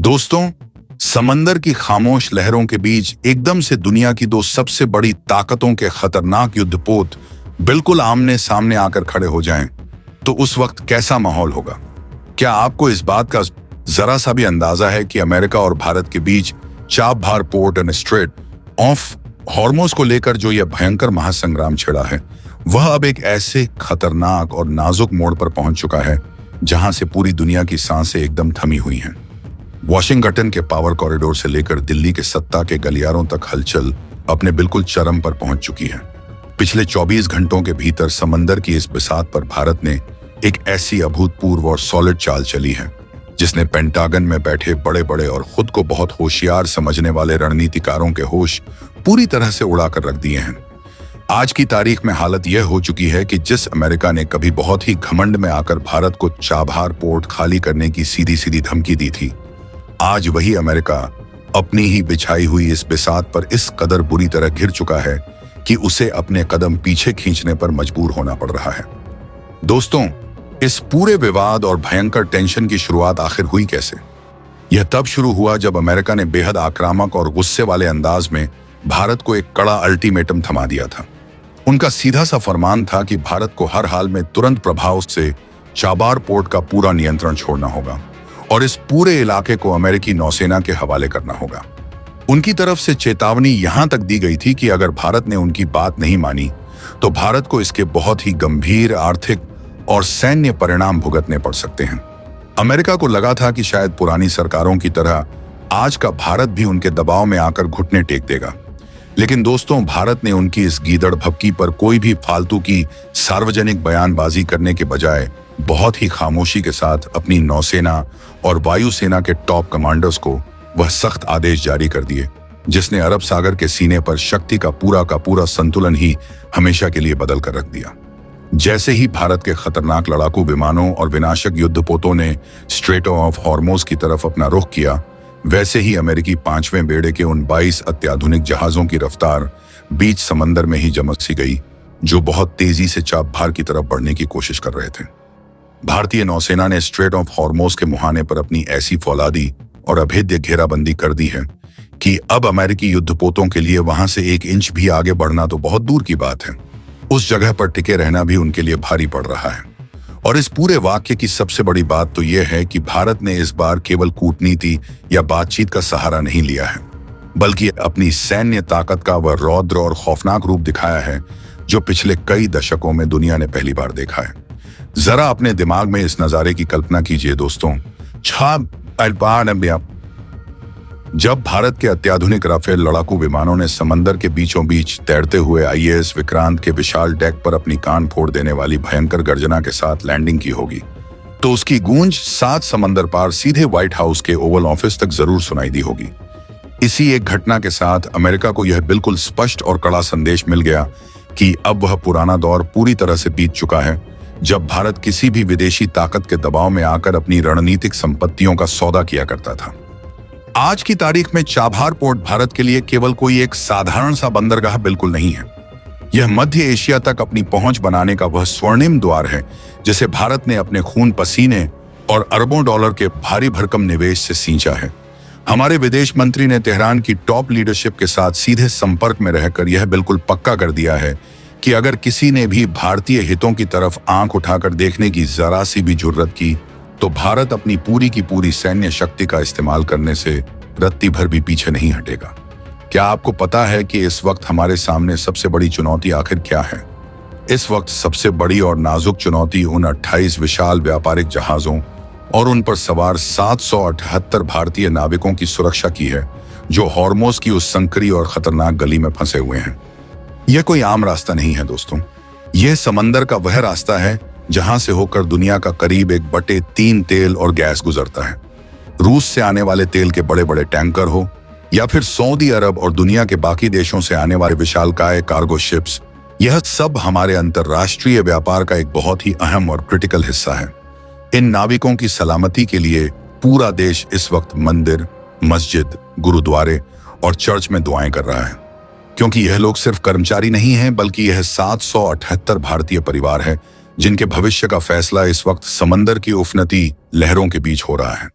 दोस्तों, समंदर की खामोश लहरों के बीच एकदम से दुनिया की दो सबसे बड़ी ताकतों के खतरनाक युद्धपोत बिल्कुल आमने सामने आकर खड़े हो जाएं, तो उस वक्त कैसा माहौल होगा? क्या आपको इस बात का जरा सा भी अंदाजा है कि अमेरिका और भारत के बीच Chabahar port and strait of Hormuz को लेकर जो यह भयंकर महासंग्राम छिड़ा है, वह अब एक ऐसे खतरनाक और नाजुक मोड़ पर पहुंच चुका है जहां से पूरी दुनिया की सांसें एकदम थमी हुई हैं। वॉशिंगटन के पावर कॉरिडोर से लेकर दिल्ली के सत्ता के गलियारों तक हलचल अपने बिल्कुल चरम पर पहुंच चुकी है। पिछले 24 घंटों के भीतर समंदर की इस बिसात पर भारत ने एक ऐसी अभूतपूर्व और सॉलिड चाल चली है जिसने पेंटागन में बैठे बड़े बड़े और खुद को बहुत होशियार समझने वाले रणनीतिकारों के होश पूरी तरह से उड़ाकर रख दिए हैं। आज की तारीख में हालत यह हो चुकी है कि जिस अमेरिका ने कभी बहुत ही घमंड में आकर भारत को चाबहार पोर्ट खाली करने की सीधी सीधी धमकी दी थी, आज वही अमेरिका अपनी ही बिछाई हुई इस बिसात पर इस कदर बुरी तरह घिर चुका है कि उसे अपने कदम पीछे खींचने पर मजबूर होना पड़ रहा है। दोस्तों, इस पूरे विवाद और भयंकर टेंशन की शुरुआत आखिर हुई कैसे? यह तब शुरू हुआ जब अमेरिका ने बेहद आक्रामक और गुस्से वाले अंदाज में भारत को एक कड़ा अल्टीमेटम थमा दिया था। उनका सीधा सा फरमान था कि भारत को हर हाल में तुरंत प्रभाव से चाबहार पोर्ट का पूरा नियंत्रण छोड़ना होगा और इस पूरे इलाके को अमेरिकी नौसेना के हवाले करना होगा। उनकी तरफ से चेतावनी यहां तक दी गई थी कि अगर भारत ने उनकी बात नहीं मानी तो भारत को इसके बहुत ही गंभीर आर्थिक और सैन्य परिणाम भुगतने पड़ सकते हैं। अमेरिका को लगा था कि शायद पुरानी सरकारों की तरह आज का भारत भी उनके दबाव में आकर घुटने टेक देगा, लेकिन दोस्तों, भारत ने उनकी इस गीदड़ भभकी पर कोई भी फालतू की सार्वजनिक बयानबाजी करने के बजाय बहुत ही खामोशी के साथ अपनी नौसेना और वायुसेना के टॉप कमांडर्स को वह सख्त आदेश जारी कर दिए जिसने अरब सागर के सीने पर शक्ति का पूरा संतुलन ही हमेशा के लिए बदल कर रख दिया। जैसे ही भारत के खतरनाक लड़ाकू विमानों और विनाशक युद्धपोतों ने स्ट्रेट ऑफ हॉर्मोज की तरफ अपना रुख किया, वैसे ही अमेरिकी 5वें बेड़े के उन 22 अत्याधुनिक जहाजों की रफ्तार बीच समंदर में ही जमक सी गई जो बहुत तेजी से चाबहार की तरफ बढ़ने की कोशिश कर रहे थे। भारतीय नौसेना ने स्ट्रेट ऑफ हॉर्मोज के मुहाने पर अपनी ऐसी फौलादी और अभेद्य घेराबंदी कर दी है कि अब अमेरिकी युद्धपोतों के लिए वहां से 1 इंच भी आगे बढ़ना तो बहुत दूर की बात है। उस जगह पर टिके रहना भी उनके लिए भारी पड़ रहा है। और इस पूरे वाक्य की सबसे बड़ी बात तो यह है कि भारत ने इस बार केवल कूटनीति या बातचीत का सहारा नहीं लिया है, बल्कि अपनी सैन्य ताकत का वह रौद्र और खौफनाक रूप दिखाया है जो पिछले कई दशकों में दुनिया ने पहली बार देखा है। जरा अपने दिमाग में इस नजारे की कल्पना कीजिए दोस्तों। जब भारत के अत्याधुनिक राफेल लड़ाकू विमानों ने समंदर के बीचों बीच तैरते हुए आईएएस विक्रांत के विशाल डेक पर अपनी कान फोड़ देने वाली भयंकर गर्जना के साथ लैंडिंग की होगी, तो उसकी गूंज 7 समंदर पार सीधे व्हाइट हाउस के ओवल ऑफिस तक जरूर सुनाई दी होगी। इसी एक घटना के साथ अमेरिका को यह बिल्कुल स्पष्ट और कड़ा संदेश मिल गया कि अब वह पुराना दौर पूरी तरह से बीत चुका है जब भारत किसी भी विदेशी ताकत के दबाव में आकर अपनी रणनीतिक संपत्तियों का सौदा किया करता था। आज की तारीख में चाबहार पोर्ट भारत के लिए केवल कोई एक साधारण सा बंदरगाह बिल्कुल नहीं है। यह मध्य एशिया तक अपनी पहुंच बनाने का वह स्वर्णिम द्वार है जिसे भारत ने अपने खून पसीने और अरबों डॉलर के भारी भरकम निवेश से सींचा है। हमारे विदेश मंत्री ने तेहरान की टॉप लीडरशिप के साथ सीधे संपर्क में रहकर यह बिल्कुल पक्का कर दिया है कि अगर किसी ने भी भारतीय हितों की तरफ आंख उठाकर देखने की जरा सी भी जुर्रत की तो भारत अपनी पूरी की पूरी सैन्य शक्ति का इस्तेमाल करने से रत्ती भर भी पीछे नहीं हटेगा। क्या आपको पता है कि इस वक्त हमारे सामने सबसे बड़ी चुनौती आखिर क्या है? इस वक्त सबसे बड़ी और नाजुक चुनौती उन 28 विशाल व्यापारिक जहाजों और उन पर सवार 778 भारतीय नाविकों की सुरक्षा की है जो हॉर्मोज की उस संकरी और खतरनाक गली में फंसे हुए हैं। यह कोई आम रास्ता नहीं है दोस्तों, यह समंदर का वह रास्ता है जहां से होकर दुनिया का करीब 1/3 तेल और गैस गुजरता है। रूस से आने वाले तेल के बड़े बड़े टैंकर हो या फिर सऊदी अरब और दुनिया के बाकी देशों से आने वाले विशालकाय कार्गो शिप्स, यह सब हमारे अंतरराष्ट्रीय व्यापार का एक बहुत ही अहम और क्रिटिकल हिस्सा है। इन नाविकों की सलामती के लिए पूरा देश इस वक्त मंदिर, मस्जिद, गुरुद्वारे और चर्च में दुआएं कर रहा है, क्योंकि यह लोग सिर्फ कर्मचारी नहीं हैं बल्कि यह 778 भारतीय परिवार है जिनके भविष्य का फैसला इस वक्त समंदर की उफनती लहरों के बीच हो रहा है।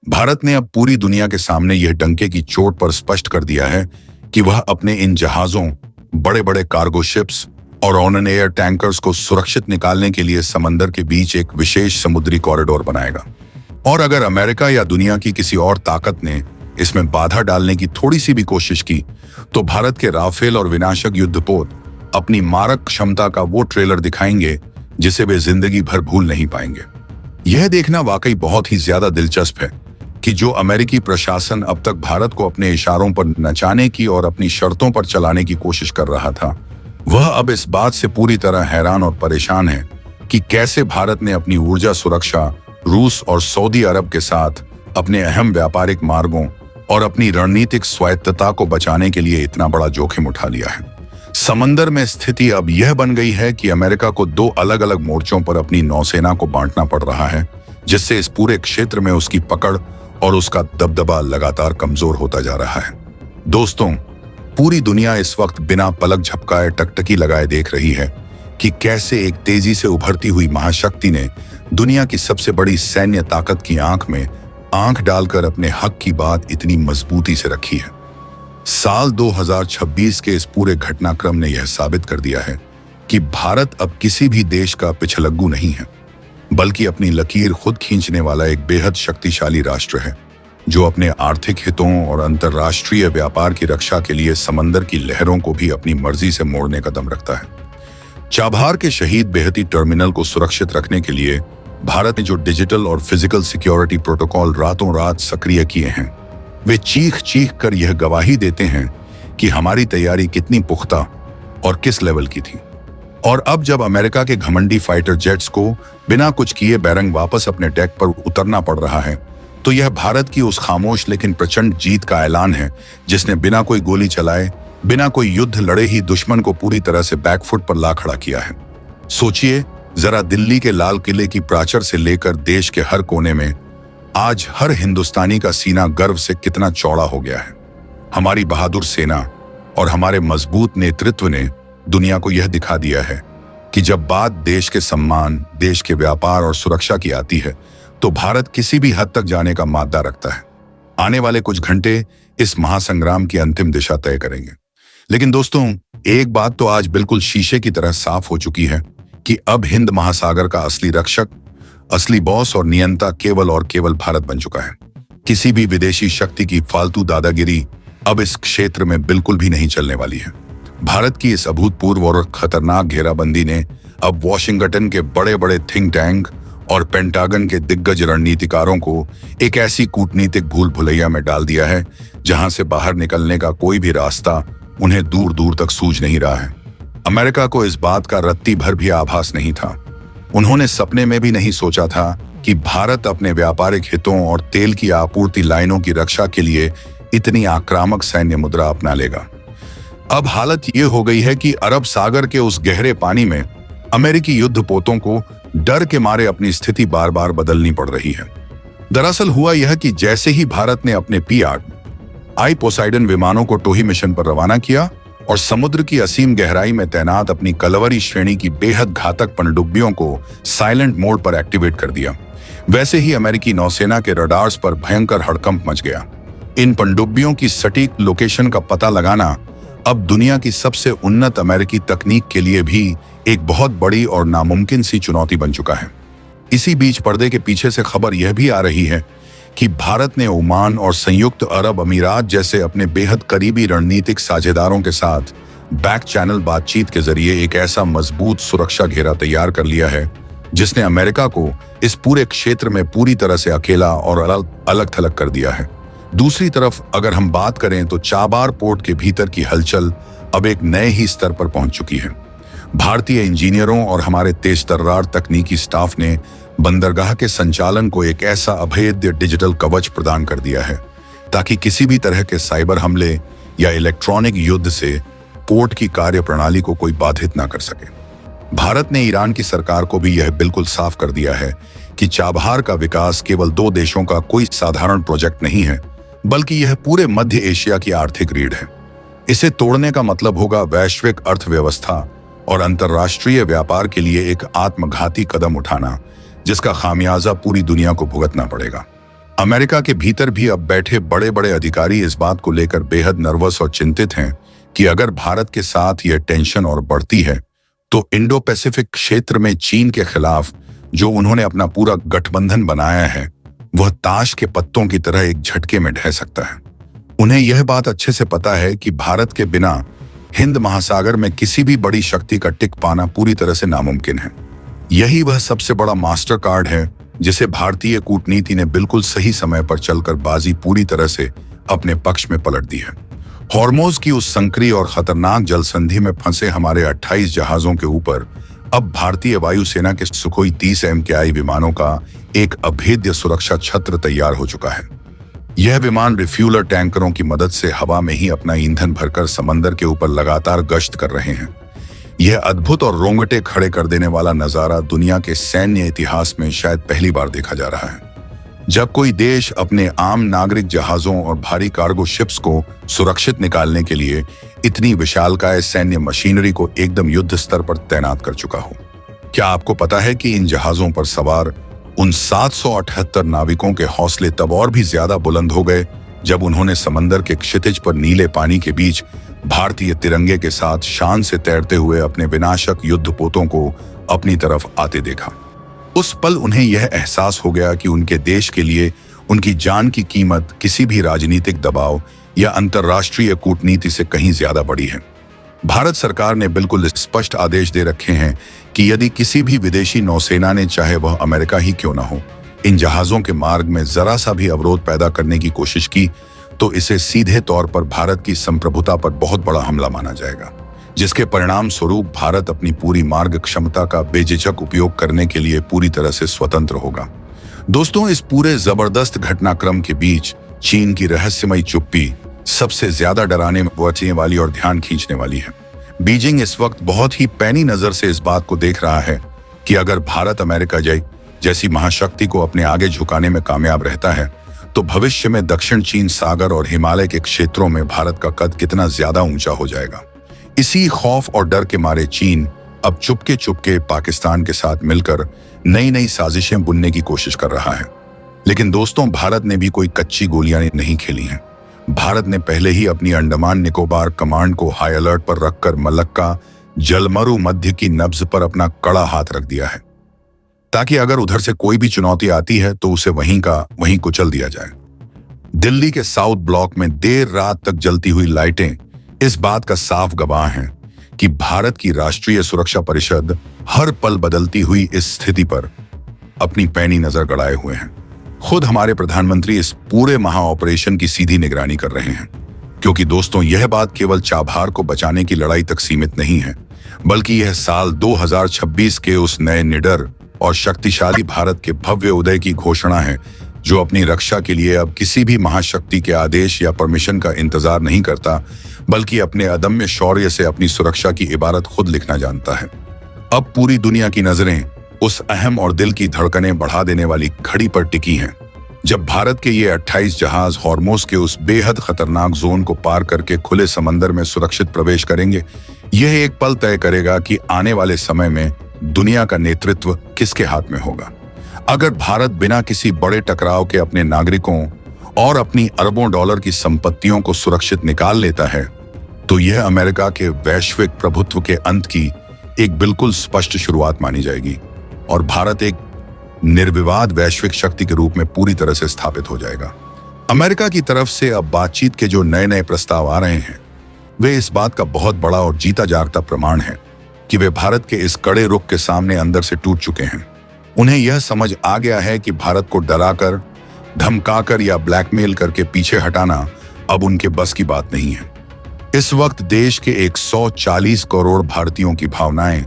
भारत ने अब पूरी दुनिया के सामने यह डंके की चोट पर स्पष्ट कर दिया है कि वह अपने इन जहाजों, बड़े बड़े कार्गो शिप्स और ऑन एयर टैंकर्स को सुरक्षित निकालने के लिए समंदर के बीच एक विशेष समुद्री कॉरिडोर बनाएगा। और अगर अमेरिका या दुनिया की किसी और ताकत ने इसमें बाधा डालने की थोड़ी सी भी कोशिश की, तो भारत के राफेल और विनाशक युद्धपोत अपनी मारक क्षमता का वो ट्रेलर दिखाएंगे जिसे वे जिंदगी भर भूल नहीं पाएंगे। यह देखना वाकई बहुत ही ज्यादा दिलचस्प है कि जो अमेरिकी प्रशासन अब तक भारत को अपने इशारों पर नचाने की और अपनी शर्तों पर चलाने की कोशिश कर रहा था, वह अब इस बात से पूरी तरह हैरान और परेशान है कि कैसे भारत ने अपनी ऊर्जा सुरक्षा, रूस और सऊदी अरब के साथ अपने अहम व्यापारिक मार्गों और अपनी रणनीतिक स्वायत्तता को बचाने के लिए इतना बड़ा जोखिम उठा लिया है। समंदर में स्थिति अब यह बन गई है कि अमेरिका को दो अलग अलग मोर्चों पर अपनी नौसेना को बांटना पड़ रहा है, जिससे इस पूरे क्षेत्र में उसकी पकड़ और उसका दबदबा लगातार कमजोर होता जा रहा है। दोस्तों, पूरी दुनिया इस वक्त बिना पलक झपकाए टकटकी लगाए देख रही है कि कैसे एक तेजी से उभरती हुई महाशक्ति ने दुनिया की सबसे बड़ी सैन्य ताकत की आंख में आंख डालकर अपने हक की बात इतनी मजबूती से रखी है। साल 2026 के इस पूरे घटनाक्रम ने यह साबित कर दिया है कि भारत अब किसी भी देश का पिछलग्गू नहीं है, बल्कि अपनी लकीर खुद खींचने वाला एक बेहद शक्तिशाली राष्ट्र है, जो अपने आर्थिक हितों और अंतर्राष्ट्रीय व्यापार की रक्षा के लिए समंदर की लहरों को भी अपनी मर्जी से मोड़ने का दम रखता है। चाबहार के शहीद बेहती टर्मिनल को सुरक्षित रखने के लिए भारत ने जो डिजिटल और फिजिकल सिक्योरिटी प्रोटोकॉल रातों रात सक्रिय किए हैं, वे चीख चीख कर यह गवाही देते हैं कि हमारी तैयारी कितनी पुख्ता और किस लेवल की थी। और अब जब अमेरिका के घमंडी फाइटर जेट्स को बिना कुछ किए बैरंग वापस अपने डेक पर उतरना पड़ रहा है, तो यह भारत की उस खामोश लेकिन प्रचंड जीत का ऐलान है जिसने बिना कोई गोली चलाए, बिना कोई युद्ध लड़े ही दुश्मन को पूरी तरह से बैकफुट पर ला खड़ा किया है। सोचिए जरा, दिल्ली के लाल किले की प्राचीर से लेकर देश के हर कोने में आज हर हिंदुस्तानी का सीना गर्व से कितना चौड़ा हो गया है। हमारी बहादुर सेना और हमारे मजबूत नेतृत्व ने दुनिया को यह दिखा दिया है कि जब बात देश के सम्मान, देश के व्यापार और सुरक्षा की आती है, तो भारत किसी भी हद तक जाने का मादा रखता है। आने वाले कुछ घंटे इस महासंग्राम की अंतिम दिशा तय करेंगे। लेकिन दोस्तों, एक बात तो आज बिल्कुल शीशे की तरह साफ हो चुकी है कि अब हिंद महासागर का असली रक्षक, असली बॉस और नियंता केवल और केवल भारत बन चुका है। किसी भी विदेशी शक्ति की फालतू दादागिरी अब इस क्षेत्र में बिल्कुल भी नहीं चलने वाली है। भारत की इस अभूतपूर्व और खतरनाक घेराबंदी ने अब वॉशिंगटन के बड़े बड़े थिंक टैंक और पेंटागन के दिग्गज रणनीतिकारों को एक ऐसी कूटनीतिक भूल भुलैया में डाल दिया है जहां से बाहर निकलने का कोई भी रास्ता उन्हें दूर दूर तक सूझ नहीं रहा है। अमेरिका को इस बात का रत्ती भर भी आभास नहीं था। उन्होंने सपने में भी नहीं सोचा था कि भारत अपने व्यापारिक हितों और तेल की आपूर्ति लाइनों की रक्षा के लिए इतनी आक्रामक सैन्य मुद्रा अपना लेगा। अब हालत ये हो गई है कि अरब सागर के उस गहरे पानी में अमेरिकी युद्धपोतों को डर के मारे अपनी स्थिति बार बार बदलनी पड़ रही है। दरअसल हुआ यह कि जैसे ही भारत ने अपने P-8I पोसाइडन विमानों को टोही मिशन पर रवाना किया और समुद्र की असीम गहराई में तैनात अपनी कलवरी श्रेणी की बेहद घातक पनडुब्बियों को साइलेंट मोड पर एक्टिवेट कर दिया, वैसे ही अमेरिकी नौसेना के रडार्स पर भयंकर हड़कंप मच गया। इन पनडुब्बियों की सटीक लोकेशन का पता लगाना अब दुनिया की सबसे उन्नत अमेरिकी तकनीक के लिए भी एक बहुत बड़ी और नामुमकिन सी चुनौती बन चुका है। इसी बीच पर्दे के पीछे से खबर यह भी आ रही है कि भारत ने ओमान और संयुक्त अरब अमीरात जैसे अपने बेहद करीबी रणनीतिक साझेदारों के साथ बैक चैनल बातचीत के जरिए एक ऐसा मजबूत सुरक्षा घेरा तैयार कर लिया है जिसने अमेरिका को इस पूरे क्षेत्र में पूरी तरह से अकेला और अलग थलग कर दिया है। दूसरी तरफ अगर हम बात करें तो चाबार पोर्ट के भीतर की हलचल अब एक नए ही स्तर पर पहुंच चुकी है। भारतीय इंजीनियरों और हमारे तेज तर्रार तकनीकी स्टाफ ने बंदरगाह के संचालन को एक ऐसा अभेद्य डिजिटल कवच प्रदान कर दिया है ताकि किसी भी तरह के साइबर हमले या इलेक्ट्रॉनिक युद्ध से पोर्ट की कार्यप्रणाली को कोई बाधित ना कर सके। भारत ने ईरान की सरकार को भी यह बिल्कुल साफ कर दिया है कि चाबहार का विकास केवल दो देशों का कोई साधारण प्रोजेक्ट नहीं है, बल्कि यह पूरे मध्य एशिया की आर्थिक रीढ़ है। इसे तोड़ने का मतलब होगा वैश्विक अर्थव्यवस्था और अंतर्राष्ट्रीय व्यापार के लिए एक आत्मघाती कदम उठाना, जिसका खामियाजा पूरी दुनिया को भुगतना पड़ेगा। अमेरिका के भीतर भी अब बैठे बड़े बड़े अधिकारी इस बात को लेकर बेहद नर्वस और चिंतित हैं कि अगर भारत के साथ यह टेंशन और बढ़ती है तो इंडो पैसिफिक क्षेत्र में चीन के खिलाफ जो उन्होंने अपना पूरा गठबंधन बनाया है वह ताश के पत्तों की तरह एक झटके में ढह सकता है। उन्हें यह बात अच्छे से पता है कि भारत के बिना हिंद महासागर में किसी भी बड़ी शक्ति का टिक पाना पूरी तरह से नामुमकिन है। यही वह सबसे बड़ा मास्टर कार्ड है जिसे भारतीय कूटनीति ने बिल्कुल सही समय पर चलकर बाजी पूरी तरह से अपने पक्ष में पलट दी है। हॉर्मोज की उस संकरी और खतरनाक जल संधि में फंसे हमारे 28 जहाजों के ऊपर अब भारतीय वायुसेना के सुखोई 30 MKI विमानों का एक अभेद्य सुरक्षा छत्र तैयार हो चुका है। यह विमान रिफ्यूलर टैंकरों की मदद से हवा में ही अपना ईंधन भरकर समंदर के ऊपर लगातार गश्त कर रहे हैं। यह अद्भुत और रोंगटे खड़े कर देने वाला नजारा दुनिया के सैन्य इतिहास में शायद पहली बार देखा जा रहा है, जब कोई देश अपने आम नागरिक जहाजों और भारी कार्गो शिप्स को सुरक्षित निकालने के लिए इतनी विशालकाय सैन्य मशीनरी को एकदम युद्ध स्तर पर तैनात कर चुका हो। क्या आपको पता है कि इन जहाजों पर सवार उन 778 नाविकों के हौसले तब और भी ज्यादा बुलंद हो गए जब उन्होंने समंदर के क्षितिज पर नीले पानी के बीच भारतीय तिरंगे के साथ शान से तैरते हुए अपने विनाशक युद्धपोतों को अपनी तरफ आते देखा। उस पल उन्हें यह एहसास हो गया कि उनके देश के लिए उनकी जान की कीमत किसी भी राजनीतिक दबाव या अंतर्राष्ट्रीय कूटनीति से कहीं ज्यादा बड़ी है। भारत सरकार ने बिल्कुल स्पष्ट आदेश दे रखे हैं कि यदि किसी भी विदेशी नौसेना ने, चाहे वह अमेरिका ही क्यों न हो, इन जहाजों के मार्ग में जरा सा भी अवरोध पैदा करने की कोशिश की तो इसे सीधे तौर पर भारत की संप्रभुता पर बहुत बड़ा हमला माना जाएगा, जिसके परिणाम स्वरूप भारत अपनी पूरी मार्ग क्षमता का बेझिझक उपयोग करने के लिए पूरी तरह से स्वतंत्र होगा। दोस्तों, इस पूरे जबरदस्त घटनाक्रम के बीच चीन की रहस्यमयी चुप्पी सबसे ज्यादा डराने बचने वाली और ध्यान खींचने वाली है। बीजिंग इस वक्त बहुत ही पैनी नजर से इस बात को देख रहा है कि अगर भारत अमेरिका जैसी महाशक्ति को अपने आगे झुकाने में कामयाब रहता है तो भविष्य में दक्षिण चीन सागर और हिमालय के क्षेत्रों में भारत का कद कितना ज्यादा ऊंचा हो जाएगा। इसी खौफ और डर के मारे चीन अब चुपके चुपके पाकिस्तान के साथ मिलकर नई नई साजिशें बुनने की कोशिश कर रहा है। लेकिन दोस्तों, भारत ने भी कोई कच्ची गोलियां नहीं खेली हैं। भारत ने पहले ही अपनी अंडमान निकोबार कमांड को हाई अलर्ट पर रखकर मलक्का जलमरु मध्य की नब्ज पर अपना कड़ा हाथ रख दिया है, ताकि अगर उधर से कोई भी चुनौती आती है तो उसे वहीं का वहीं कुचल दिया जाए। दिल्ली के साउथ ब्लॉक में देर रात तक जलती हुई लाइटें इस बात का साफ गवाह हैं कि भारत की राष्ट्रीय सुरक्षा परिषद हर पल बदलती हुई इस स्थिति पर अपनी पैनी नजर गड़ाए हुए हैं। खुद हमारे प्रधानमंत्री इस पूरे महा ऑपरेशन की सीधी निगरानी कर रहे हैं, क्योंकि दोस्तों, यह बात केवल चाबहार को बचाने की लड़ाई तक सीमित नहीं है, बल्कि यह साल 2026 के उस नए निडर और शक्तिशाली भारत के भव्य उदय की घोषणा है जो अपनी रक्षा के लिए अब किसी भी महाशक्ति के आदेश या परमिशन का इंतजार नहीं करता, बल्कि अपने अदम्य शौर्य से अपनी सुरक्षा की इबारत खुद लिखना जानता है। अब पूरी दुनिया की नजरें उस अहम और दिल की धड़कनें बढ़ा देने वाली घड़ी पर टिकी हैं, जब भारत के ये 28 जहाज हॉर्मोज के उस बेहद खतरनाक जोन को पार करके खुले समंदर में सुरक्षित प्रवेश करेंगे। यह एक पल तय करेगा कि आने वाले समय में दुनिया का नेतृत्व किसके हाथ में होगा। अगर भारत बिना किसी बड़े टकराव के अपने नागरिकों और अपनी अरबों डॉलर की संपत्तियों को सुरक्षित निकाल लेता है तो यह अमेरिका के वैश्विक प्रभुत्व के अंत की एक बिल्कुल स्पष्ट शुरुआत मानी जाएगी और भारत एक निर्विवाद वैश्विक शक्ति के रूप में पूरी तरह से स्थापित हो जाएगा। अमेरिका की तरफ से अब बातचीत के जो नए नए प्रस्ताव आ रहे हैं वे इस बात का बहुत बड़ा और जीता जागता प्रमाण है कि वे भारत के इस कड़े रुख के सामने अंदर से टूट चुके हैं। उन्हें यह समझ आ गया है कि भारत को डराकर, धमकाकर या ब्लैकमेल करके पीछे हटाना अब उनके बस की बात नहीं है। इस वक्त देश के 140 करोड़ भारतीयों की भावनाएं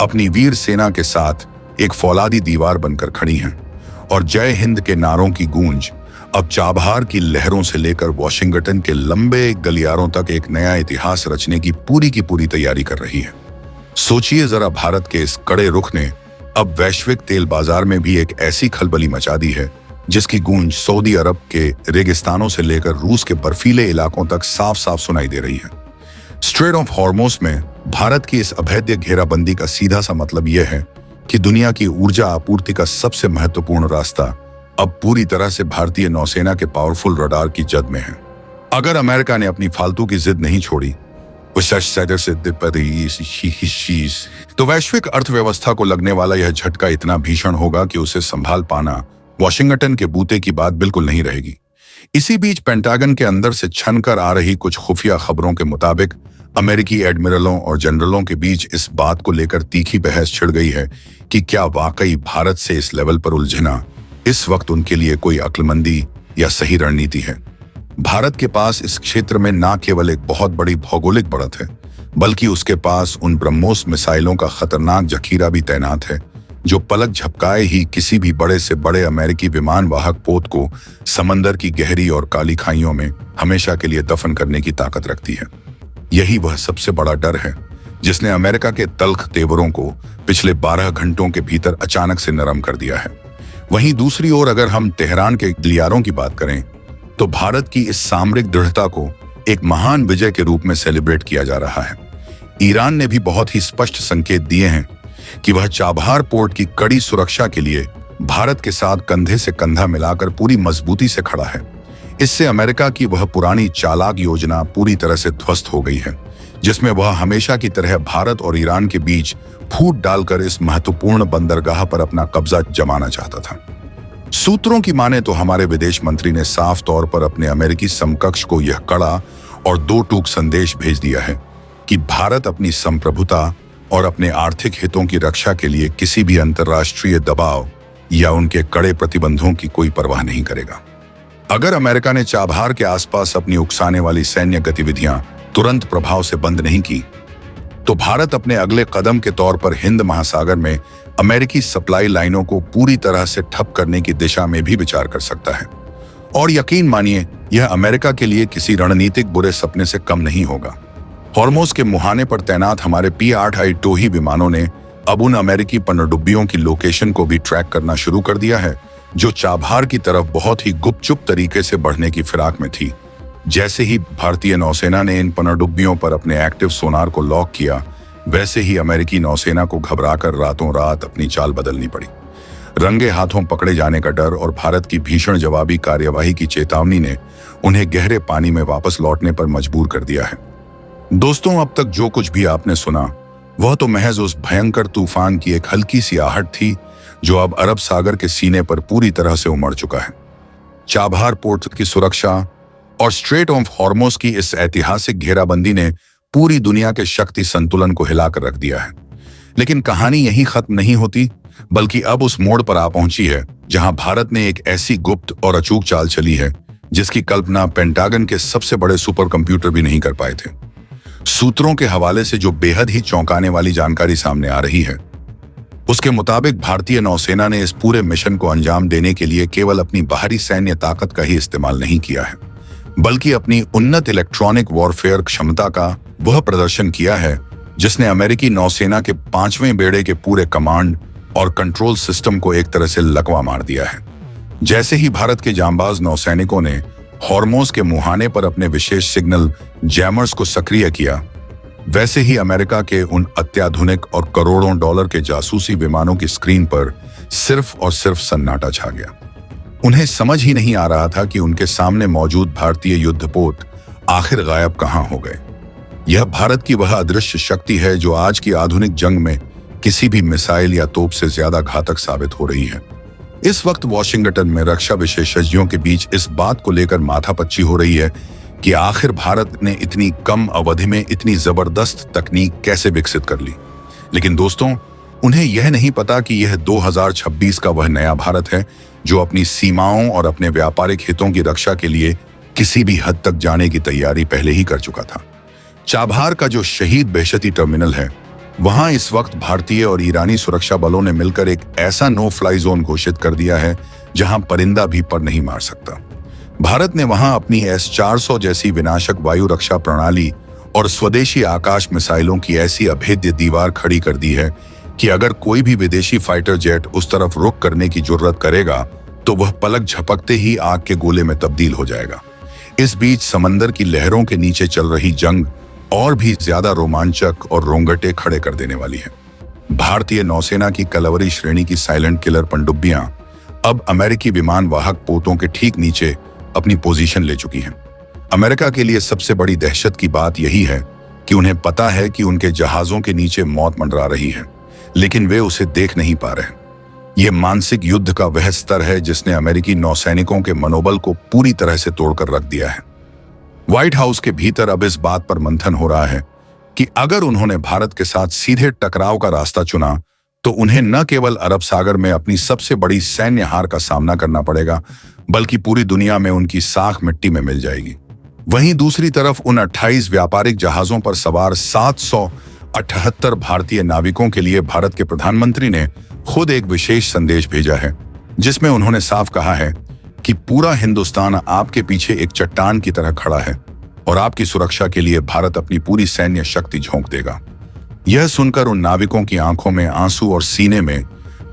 अपनी वीर सेना के साथ एक फौलादी दीवार बनकर खड़ी हैं और जय हिंद के नारों की गूंज अब चाबहार की लहरों से लेकर वॉशिंगटन के लंबे गलियारों तक एक नया इतिहास रचने की पूरी तैयारी कर रही है। सोचिए जरा, भारत के इस कड़े रुख ने अब वैश्विक तेल बाजार में भी एक ऐसी खलबली मचा दी है जिसकी गूंज सऊदी अरब के रेगिस्तानों से लेकर रूस के बर्फीले इलाकों तक साफ साफ सुनाई दे रही है। स्ट्रेट ऑफ हॉर्मोज में भारत की इस अभेद्य घेराबंदी का सीधा सा मतलब यह है कि दुनिया की ऊर्जा आपूर्ति का सबसे महत्वपूर्ण रास्ता अब पूरी तरह से भारतीय नौसेना के पावरफुल रडार की जद में है। अगर अमेरिका ने अपनी फालतू की जिद नहीं छोड़ी तो वैश्विक अर्थव्यवस्था को लगने वाला यह झटका इतना भीषण होगा कि उसे संभाल पाना वॉशिंगटन के बूते की बात बिल्कुल नहीं रहेगी। इसी बीच पेंटागन के अंदर से छनकर आ रही कुछ खुफिया खबरों के मुताबिक अमेरिकी एडमिरलों और जनरलों के बीच इस बात को लेकर तीखी बहस छिड़ गई है कि क्या वाकई भारत से इस लेवल पर उलझना इस वक्त उनके लिए कोई अक्लमंदी या सही रणनीति है। भारत के पास इस क्षेत्र में न केवल एक बहुत बड़ी भौगोलिक बढ़त है, बल्कि उसके पास उन ब्रह्मोस मिसाइलों का खतरनाक जखीरा भी तैनात है जो पलक झपकाए ही किसी भी बड़े से बड़े अमेरिकी विमान वाहक पोत को समंदर की गहरी और काली खाइयों में हमेशा के लिए दफन करने की ताकत रखती है। यही वह सबसे बड़ा डर है जिसने अमेरिका के तल्ख तेवरों को पिछले 12 घंटों के भीतर अचानक से नरम कर दिया है। वहीं दूसरी ओर अगर हम तेहरान के गलियारों की बात करें तो भारत की इस सामरिक दृढ़ता को एक महान विजय के रूप में सेलिब्रेट किया जा रहा है। ईरान ने भी बहुत ही स्पष्ट संकेत दिए हैं कि वह चाबहार पोर्ट की कड़ी सुरक्षा के लिए भारत के साथ कंधे से कंधा मिलाकर पूरी मजबूती से खड़ा है। इससे अमेरिका की वह पुरानी चालाक योजना पूरी तरह से ध्वस्त हो गई है, जिसमें वह हमेशा की तरह भारत और ईरान के बीच फूट डालकर इस महत्वपूर्ण बंदरगाह पर अपना कब्जा जमाना चाहता था। सूत्रों की माने तो हमारे विदेश मंत्री ने साफ तौर पर अपने अमेरिकी समकक्ष को यह कड़ा और दो टूक संदेश भेज दिया है कि भारत अपनी संप्रभुता और अपने आर्थिक हितों की रक्षा के लिए किसी भी अंतर्राष्ट्रीय दबाव या उनके कड़े प्रतिबंधों की कोई परवाह नहीं करेगा। अगर अमेरिका ने चाबहार के आसपास अपनी उकसाने वाली सैन्य गतिविधियां तुरंत प्रभाव से बंद नहीं की, तो भारत अपने अगले कदम के तौर पर हिंद महासागर में अमेरिकी सप्लाई लाइनों को पूरी तरह से ठप करने की दिशा में भी विचार कर सकता है। और यकीन मानिए, यह अमेरिका के लिए किसी रणनीतिक बुरे सपने से कम नहीं होगा। हॉर्मोज के मुहाने पर तैनात हमारे P-8I टोही विमानों ने अब उन अमेरिकी पनडुब्बियों की लोकेशन को भी ट्रैक करना शुरू कर दिया है जो चाबहार की तरफ बहुत ही गुपचुप तरीके से बढ़ने की फिराक में थी। जैसे ही भारतीय नौसेना ने इन पनडुब्बियों पर अपने एक्टिव सोनार को लॉक किया, वैसे ही अमेरिकी नौसेना को घबराकर रातों रात अपनी चाल बदलनी पड़ी। रंगे हाथों पकड़े जाने का डर और भारत की भीषण जवाबी कार्यवाही की चेतावनी ने उन्हें गहरे पानी में वापस लौटने पर मजबूर कर दिया है। दोस्तों, अब तक जो कुछ भी आपने सुना वह तो महज उस भयंकर तूफान की एक हल्की सी आहट थी जो अब अरब सागर के सीने पर पूरी तरह से उमड़ चुका है। चाबहार पोर्ट की सुरक्षा और स्ट्रेट ऑफ हॉर्मोज की इस ऐतिहासिक घेराबंदी ने पूरी दुनिया के शक्ति संतुलन को हिलाकर रख दिया है। लेकिन कहानी यहीं खत्म नहीं होती, बल्कि अब उस मोड़ पर आ पहुंची है जहां भारत ने एक ऐसी गुप्त और अचूक चाल चली है जिसकी कल्पना पेंटागन के सबसे बड़े सुपर कंप्यूटर भी नहीं कर पाए थे। सूत्रों के हवाले से जो बेहद ही चौंकाने वाली जानकारी सामने आ रही है, उसके मुताबिक भारतीय नौसेना ने इस पूरे मिशन को अंजाम देने के लिए केवल अपनी बाहरी सैन्य ताकत का ही इस्तेमाल नहीं किया है, बल्कि अपनी उन्नत इलेक्ट्रॉनिक वॉरफेयर क्षमता का वह प्रदर्शन किया है जिसने अमेरिकी नौसेना के 5वें बेड़े के पूरे कमांड और कंट्रोल सिस्टम को एक तरह से लकवा मार दिया है। जैसे ही भारत के जांबाज नौसैनिकों ने हॉर्मोज के मुहाने पर अपने विशेष सिग्नल जैमर्स को सक्रिय किया, वैसे ही अमेरिका के उन अत्याधुनिक और करोड़ों डॉलर के जासूसी विमानों की स्क्रीन पर सिर्फ और सिर्फ सन्नाटा छा गया। उन्हें समझ ही नहीं आ रहा था कि उनके सामने मौजूद भारतीय युद्धपोत आखिर गायब कहां हो गए। यह भारत की वह अदृश्य शक्ति है जो आज की आधुनिक जंग में किसी भी मिसाइल या तोप से ज्यादा घातक साबित हो रही है। इस वक्त वॉशिंगटन में रक्षा विशेषज्ञों के बीच इस बात को लेकर माथापच्ची हो रही है कि आखिर भारत ने इतनी कम अवधि में इतनी जबरदस्त तकनीक कैसे विकसित कर ली। लेकिन दोस्तों, उन्हें यह नहीं पता कि यह 2026 का वह नया भारत है जो अपनी सीमाओं और अपने व्यापारिक हितों की रक्षा के लिए किसी भी हद तक जाने की तैयारी पहले ही कर चुका था। चाबहार का जो शहीद बेहशती टर्मिनल है, वहां इस वक्त भारतीय और ईरानी सुरक्षा बलों ने मिलकर एक ऐसा नो फ्लाई जोन घोषित कर दिया है जहां परिंदा भी पर नहीं मार सकता। भारत ने वहां अपनी S-400 जैसी विनाशक वायु रक्षा प्रणाली और स्वदेशी आकाश मिसाइलों की ऐसी अभेद्य दीवार खड़ी कर दी है कि अगर कोई भी विदेशी फाइटर जेट उस तरफ रुख करने की जुर्रत करेगा तो वह पलक झपकते ही आग के गोले में तब्दील हो जाएगा। इस बीच समंदर की लहरों के नीचे चल रही जंग और भी ज्यादा रोमांचक और रोंगटे खड़े कर देने वाली है। भारतीय नौसेना की कलवरी श्रेणी की साइलेंट किलर पनडुब्बियां अब अमेरिकी विमान वाहक पोतों के ठीक नीचे अपनी पोजीशन ले चुकी हैं। अमेरिका के लिए सबसे बड़ी दहशत की बात यही है कि उन्हें पता है कि उनके जहाजों के नीचे मौत मंडरा रही है, लेकिन वे उसे देख नहीं पा रहे। यह मानसिक युद्ध का वह स्तर है जिसने अमेरिकी नौसैनिकों के मनोबल को पूरी तरह से तोड़कर रख दिया है। व्हाइट हाउस के भीतर अब इस बात पर मंथन हो रहा है कि अगर उन्होंने भारत के साथ सीधे टकराव का रास्ता चुना तो उन्हें न केवल अरब सागर में अपनी सबसे बड़ी सैन्य हार का सामना करना पड़ेगा, बल्कि पूरी दुनिया में उनकी साख मिट्टी में मिल जाएगी। वहीं दूसरी तरफ उन 28 व्यापारिक जहाजों पर सवार 778 भारतीय नाविकों के लिए भारत के प्रधानमंत्री ने खुद एक विशेष संदेश भेजा है, जिसमें उन्होंने साफ कहा है कि पूरा हिंदुस्तान आपके पीछे एक चट्टान की तरह खड़ा है और आपकी सुरक्षा के लिए भारत अपनी पूरी सैन्य शक्ति झोंक देगा। यह सुनकर उन नाविकों की आंखों में आंसू और सीने में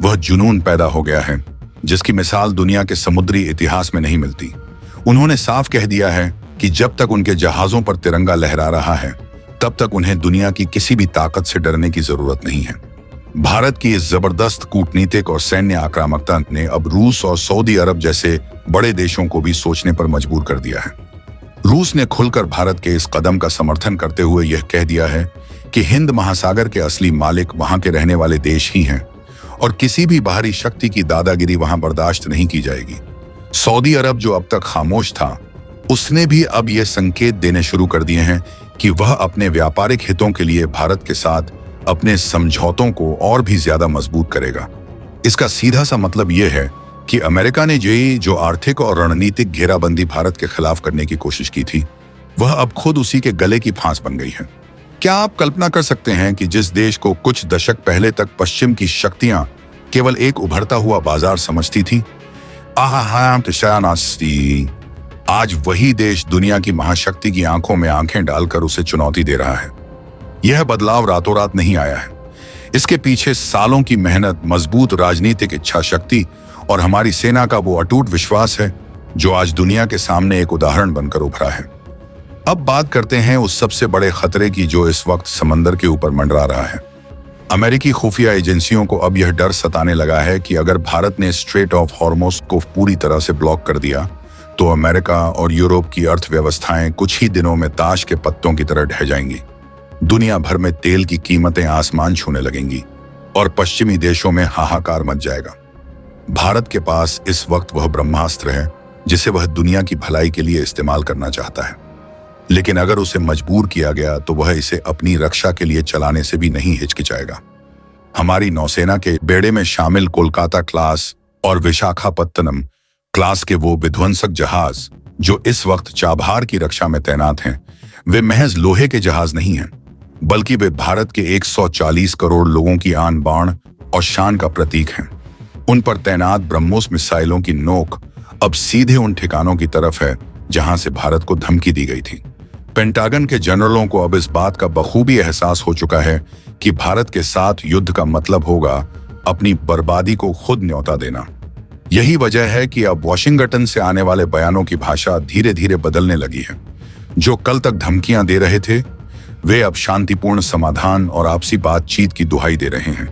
वह जुनून पैदा हो गया है जिसकी मिसाल दुनिया के समुद्री इतिहास में नहीं मिलती। उन्होंने साफ कह दिया है कि जब तक उनके जहाजों पर तिरंगा लहरा रहा है, तब तक उन्हें दुनिया की किसी भी ताकत से डरने की जरूरत नहीं है। भारत की इस जबरदस्त कूटनीतिक और सैन्य आक्रामकता ने अब रूस और सऊदी अरब जैसे बड़े देशों को भी सोचने पर मजबूर कर दिया है। रूस ने खुलकर भारत के इस कदम का समर्थन करते हुए यह कह दिया है कि हिंद महासागर के असली मालिक वहां के रहने वाले देश ही हैं और किसी भी बाहरी शक्ति की दादागिरी वहां बर्दाश्त नहीं की जाएगी। सऊदी अरब, जो अब तक खामोश था, उसने भी अब यह संकेत देने शुरू कर दिए हैं कि वह अपने व्यापारिक हितों के लिए भारत के साथ अपने समझौतों को और भी ज्यादा मजबूत करेगा। इसका सीधा सा मतलब यह है कि अमेरिका ने जो आर्थिक और रणनीतिक घेराबंदी भारत के खिलाफ करने की कोशिश की थी, वह अब खुद उसी के गले की फांस बन गई है। क्या आप कल्पना कर सकते हैं कि जिस देश को कुछ दशक पहले तक पश्चिम की शक्तियां केवल एक उभरता हुआ बाजार समझती थी, आज वही देश दुनिया की महाशक्ति की आंखों में आंखें डालकर उसे चुनौती दे रहा है। यह बदलाव रातों रात नहीं आया है। इसके पीछे सालों की मेहनत, मजबूत राजनीतिक इच्छा शक्ति और हमारी सेना का वो अटूट विश्वास है जो आज दुनिया के सामने एक उदाहरण बनकर उभरा है। अब बात करते हैं उस सबसे बड़े खतरे की जो इस वक्त समंदर के ऊपर मंडरा रहा है। अमेरिकी खुफिया एजेंसियों को अब यह डर सताने लगा है कि अगर भारत ने स्ट्रेट ऑफ हॉर्मुज़ को पूरी तरह से ब्लॉक कर दिया तो अमेरिका और यूरोप की अर्थव्यवस्थाएं कुछ ही दिनों में ताश के पत्तों की तरह ढह जाएंगी। दुनिया भर में तेल की कीमतें आसमान छूने लगेंगी और पश्चिमी देशों में हाहाकार मच जाएगा। भारत के पास इस वक्त वह ब्रह्मास्त्र है जिसे वह दुनिया की भलाई के लिए इस्तेमाल करना चाहता है, लेकिन अगर उसे मजबूर किया गया तो वह इसे अपनी रक्षा के लिए चलाने से भी नहीं हिचकिचाएगा। हमारी नौसेना के बेड़े में शामिल कोलकाता क्लास और विशाखापत्तनम क्लास के वो विध्वंसक जहाज जो इस वक्त चाबहार की रक्षा में तैनात हैं, वे महज लोहे के जहाज नहीं हैं, बल्कि वे भारत के 140 करोड़ लोगों की आन बाण और शान का प्रतीक हैं। उन पर तैनात ब्रह्मोस मिसाइलों की नोक अब सीधे उन ठिकानों की तरफ है जहां से भारत को धमकी दी गई थी। पेंटागन के जनरलों को अब इस बात का बखूबी एहसास हो चुका है कि भारत के साथ युद्ध का मतलब होगा अपनी बर्बादी को खुद न्योता देना। यही वजह है कि अब वॉशिंगटन से आने वाले बयानों की भाषा धीरे धीरे बदलने लगी है। जो कल तक धमकियां दे रहे थे, वे अब शांतिपूर्ण समाधान और आपसी बातचीत की दुहाई दे रहे हैं।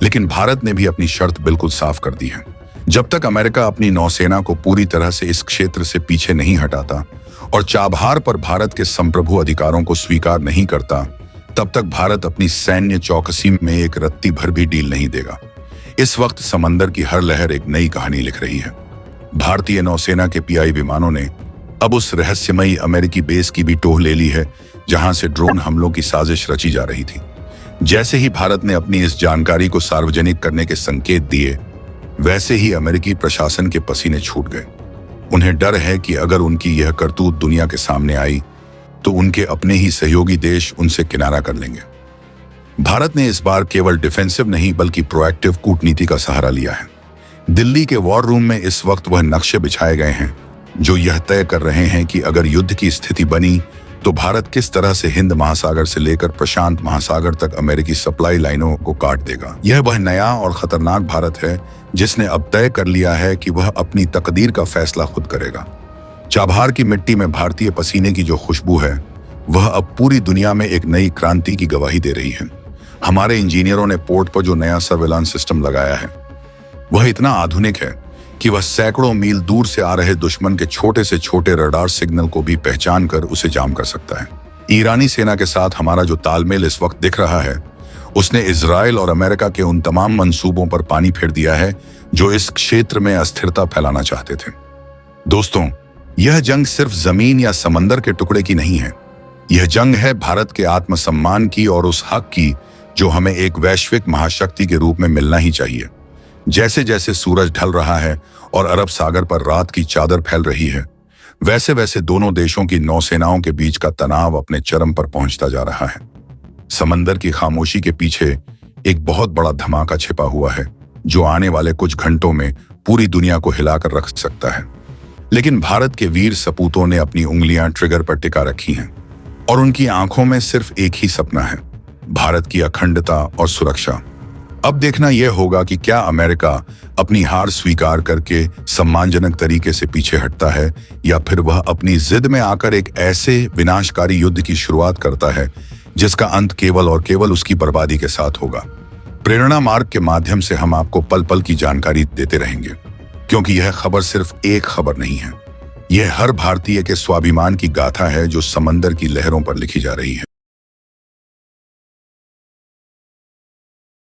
लेकिन भारत ने भी अपनी शर्त बिल्कुल साफ कर दी है। जब तक अमेरिका अपनी नौसेना को पूरी तरह से इस क्षेत्र से पीछे नहीं हटाता और चाबहार पर भारत के संप्रभु अधिकारों को स्वीकार नहीं करता, तब तक भारत अपनी सैन्य चौकसी में एक रत्ती भर भी डील नहीं देगा। इस वक्त समंदर की हर लहर एक नई कहानी लिख रही है। भारतीय नौसेना के पीआई विमानों ने अब उस रहस्यमयी अमेरिकी बेस की भी टोह ले ली है जहां से ड्रोन हमलों की साजिश रची जा रही थी। जैसे ही भारत ने अपनी इस जानकारी को सार्वजनिक करने के संकेत दिए, वैसे ही अमेरिकी प्रशासन के पसीने छूट गए। उन्हें डर है कि अगर उनकी यह करतूत दुनिया के सामने आई तो उनके अपने ही सहयोगी देश उनसे किनारा कर लेंगे। भारत ने इस बार केवल डिफेंसिव नहीं बल्कि प्रोएक्टिव कूटनीति का सहारा लिया है। दिल्ली के वॉर रूम में इस वक्त वह नक्शे बिछाए गए हैं जो यह तय कर रहे हैं कि अगर युद्ध की स्थिति बनी तो भारत किस तरह से हिंद महासागर से लेकर प्रशांत महासागर तक अमेरिकी सप्लाई लाइनों को काट देगा। यह वह नया और खतरनाक भारत है जिसने अब तय कर लिया है कि वह अपनी तकदीर का फैसला खुद करेगा। चाबहार की मिट्टी में भारतीय पसीने की जो खुशबू है, वह अब पूरी दुनिया में एक नई क्रांति की गवाही दे रही है। हमारे इंजीनियरों ने पोर्ट पर जो नया सर्वेलांस सिस्टम लगाया है, वह इतना आधुनिक है कि वह सैकड़ों मील दूर से आ रहे दुश्मन के छोटे से छोटे रडार सिग्नल को भी पहचान कर उसे जाम कर सकता है। ईरानी सेना के साथ हमारा जो तालमेल इस वक्त दिख रहा है, उसने इजराइल और अमेरिका के उन तमाम मंसूबों पर पानी फेर दिया है जो इस क्षेत्र में अस्थिरता फैलाना चाहते थे। दोस्तों, यह जंग सिर्फ जमीन या समंदर के टुकड़े की नहीं है। यह जंग है भारत के आत्मसम्मान की और उस हक की जो हमें एक वैश्विक महाशक्ति के रूप में मिलना ही चाहिए। जैसे जैसे सूरज ढल रहा है और अरब सागर पर रात की चादर फैल रही है, वैसे वैसे दोनों देशों की नौसेनाओं के बीच का तनाव अपने चरम पर पहुंचता जा रहा है। समंदर की खामोशी के पीछे एक बहुत बड़ा धमाका छिपा हुआ है जो आने वाले कुछ घंटों में पूरी दुनिया को हिलाकर रख सकता है। लेकिन भारत के वीर सपूतों ने अपनी उंगलियां ट्रिगर पर टिका रखी हैं और उनकी आंखों में सिर्फ एक ही सपना है, भारत की अखंडता और सुरक्षा। अब देखना यह होगा कि क्या अमेरिका अपनी हार स्वीकार करके सम्मानजनक तरीके से पीछे हटता है या फिर वह अपनी जिद में आकर एक ऐसे विनाशकारी युद्ध की शुरुआत करता है जिसका अंत केवल और केवल उसकी बर्बादी के साथ होगा। प्रेरणा मार्ग के माध्यम से हम आपको पल पल की जानकारी देते रहेंगे, क्योंकि यह खबर सिर्फ एक खबर नहीं है। यह हर भारतीय के स्वाभिमान की गाथा है जो समंदर की लहरों पर लिखी जा रही है।